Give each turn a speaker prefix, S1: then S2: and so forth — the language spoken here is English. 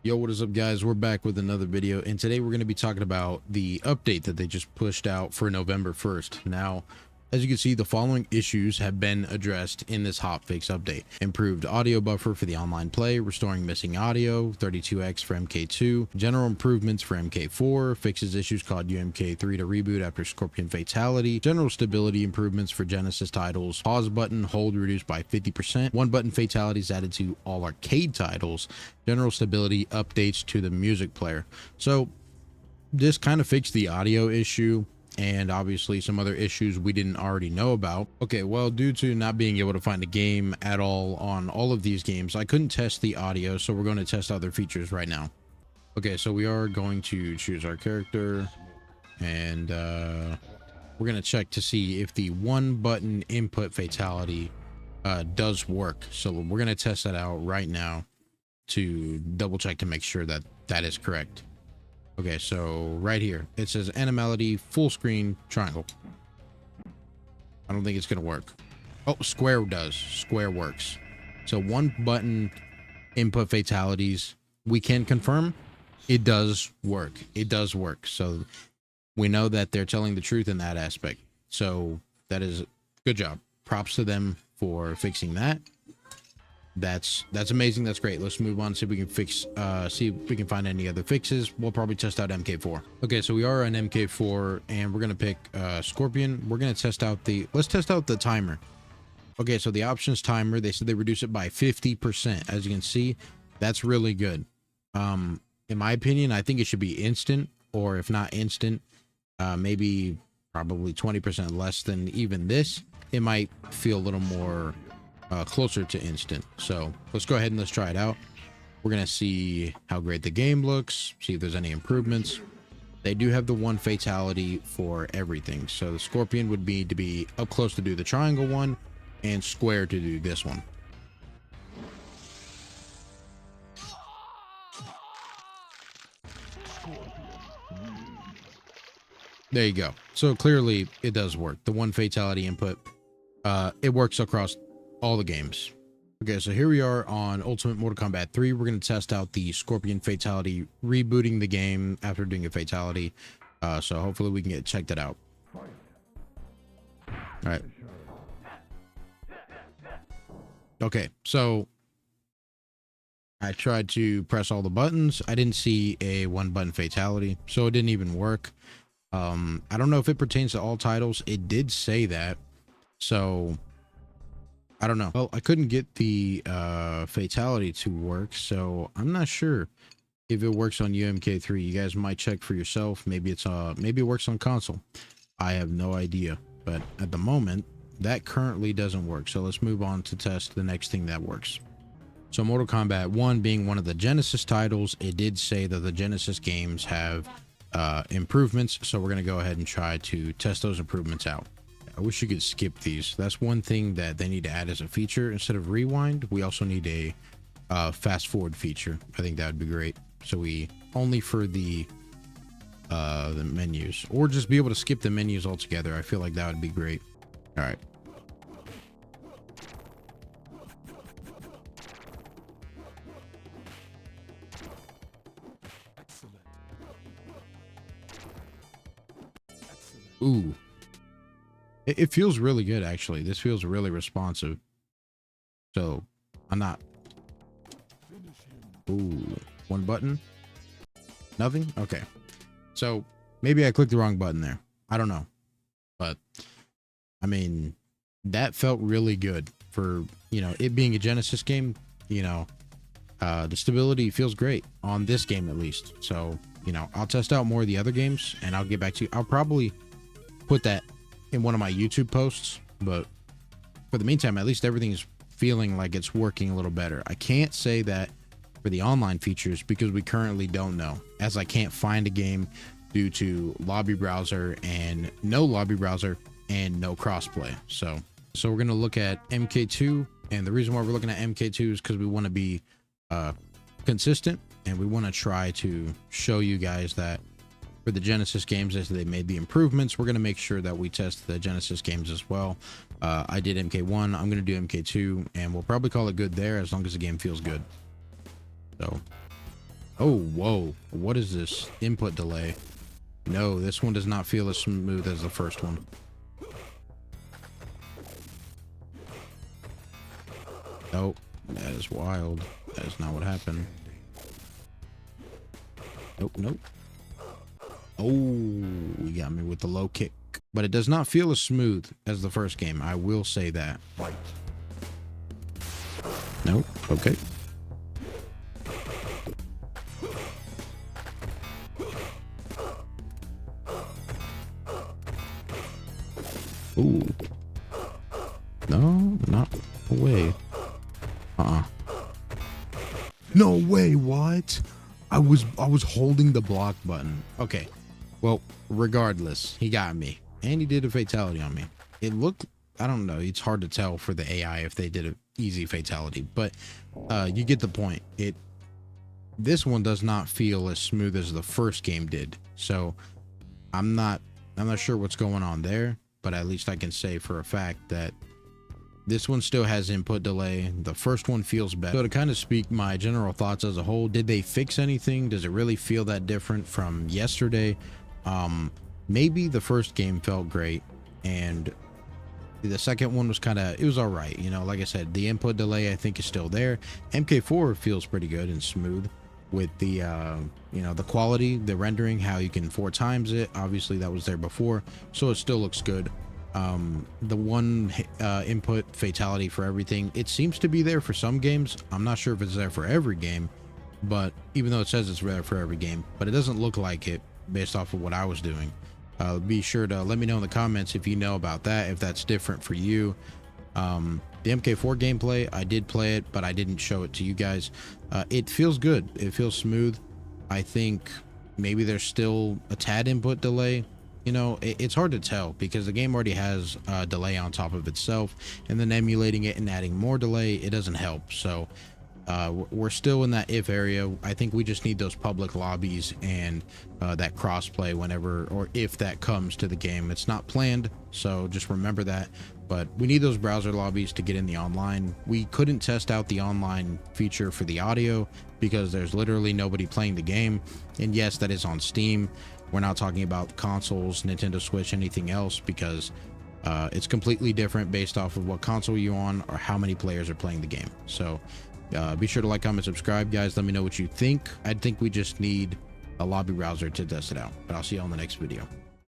S1: Yo, what is up, guys? We're back with another video, and today we're going to be talking about the update that they just pushed out for November 1st. Now, as you can see, the following issues have been addressed in this hotfix update. Improved audio buffer for the online play, restoring missing audio, 32x for MK2, general improvements for MK4, fixes issues caused UMK3 to reboot after Scorpion Fatality, general stability improvements for Genesis titles, pause button, hold reduced by 50%, one button fatalities added to all arcade titles, general stability updates to the music player. So this kind of fixed the audio issue and obviously some other issues we didn't already know about. Okay, well, due to not being able to find a game at all on all of these games, I couldn't test the audio, so we're going to test other features right now. Okay, so we are going to choose our character, and we're going to check to see if the one button input fatality does work. So we're going to test that out right now to double check to make sure that that is correct. Okay, so right here it says animality full screen triangle. I don't think it's gonna work. Oh, square does. Square works. So one button input fatalities, we can confirm it does work. It does work. So we know that they're telling the truth in that aspect. So that is good job. Props to them for fixing that. That's amazing. That's great. Let's move on, see if we can fix see if we can find any other fixes. We'll probably test out MK4. Okay, so we are on MK4 and we're gonna pick Scorpion. We're gonna test out let's test out the timer. Okay, so the options timer, they said they reduce it by 50%. As you can see, that's really good. In my opinion, I think it should be instant, or if not instant, maybe probably 20% less than even this. It might feel a little more closer to instant. So let's go ahead and let's try it out. We're gonna see how great the game looks, see if there's any improvements. They do have the one fatality for everything, so the Scorpion would be to be up close to do the triangle one and square to do this one. There you go. So clearly it does work. The one fatality input, it works across all the games. Okay, so here we are on Ultimate Mortal Kombat 3. We're going to test out the Scorpion fatality, rebooting the game after doing a fatality. So hopefully we can check that out. All right. Okay, so I tried to press all the buttons. I didn't see a one button fatality, so it didn't even work. I don't know if it pertains to all titles. It did say that, so I don't know. Well, I couldn't get the fatality to work, so I'm not sure if it works on UMK3. You guys might check for yourself. Maybe it's maybe it works on console. I have no idea, but at the moment that currently doesn't work. So let's move on to test the next thing that works. So Mortal Kombat 1 being one of the Genesis titles, it did say that the Genesis games have improvements, so we're going to go ahead and try to test those improvements out. I wish you could skip these. That's one thing that they need to add as a feature. Instead of rewind, we also need a fast forward feature. I think that would be great. So we only for the menus, or just be able to skip the menus altogether. I feel like that would be great. All right. Ooh. It feels really good, actually. This feels really responsive. So, I'm not... Ooh. One button? Nothing? Okay. So, maybe I clicked the wrong button there. I don't know. But, I mean, that felt really good for, you know, it being a Genesis game. You know, the stability feels great on this game, at least. So, you know, I'll test out more of the other games, and I'll get back to you. I'll probably put that in one of my YouTube posts, but for the meantime, at least everything's feeling like it's working a little better. I can't say that for the online features because we currently don't know, as I can't find a game due to lobby browser and no lobby browser and no crossplay. So we're going to look at MK2, and the reason why we're looking at MK2 is because we want to be consistent, and we want to try to show you guys that for the Genesis games, as they made the improvements, we're going to make sure that we test the Genesis games as well. I did MK1. I'm going to do MK2, and we'll probably call it good there as long as the game feels good. So Oh, whoa. What is this? Input delay. No, this one does not feel as smooth as the first one. Nope. That is wild. That is not what happened. Nope, nope. Oh, you got me with the low kick. But it does not feel as smooth as the first game. I will say that. Nope. Okay. Ooh. No, not away. No way, what? I was holding the block button. Okay. Well, regardless, he got me. And he did a fatality on me. It looked, I don't know, it's hard to tell for the AI if they did an easy fatality, but you get the point. This one does not feel as smooth as the first game did. So I'm not sure what's going on there, but at least I can say for a fact that this one still has input delay. The first one feels better. So to kind of speak my general thoughts as a whole, did they fix anything? Does it really feel that different from yesterday? Maybe the first game felt great, and the second one was it was all right. You know, like I said, the input delay I think is still there. MK4 feels pretty good and smooth with the you know, the quality, the rendering, how you can 4 times it. Obviously that was there before, so it still looks good. The one input fatality for everything, it seems to be there for some games. I'm not sure if it's there for every game, but even though it says it's there for every game, but it doesn't look like it based off of what I was doing. Be sure to let me know in the comments if you know about that, if that's different for you. The MK4 gameplay, I did play it, but I didn't show it to you guys. It feels good. It feels smooth. I think maybe there's still a tad input delay. You know, it's hard to tell because the game already has a delay on top of itself, and then emulating it and adding more delay, it doesn't help. So we're still in that if area. I think we just need those public lobbies and that crossplay whenever or if that comes to the game. It's not planned, so just remember that. But we need those browser lobbies to get in the online. We couldn't test out the online feature for the audio because there's literally nobody playing the game. And yes, that is on Steam. We're not talking about consoles, Nintendo Switch, anything else, because it's completely different based off of what console you're on or how many players are playing the game. So be sure to like, comment, subscribe, guys. Let me know what you think. I think we just need a lobby browser to test it out. But I'll see you on the next video.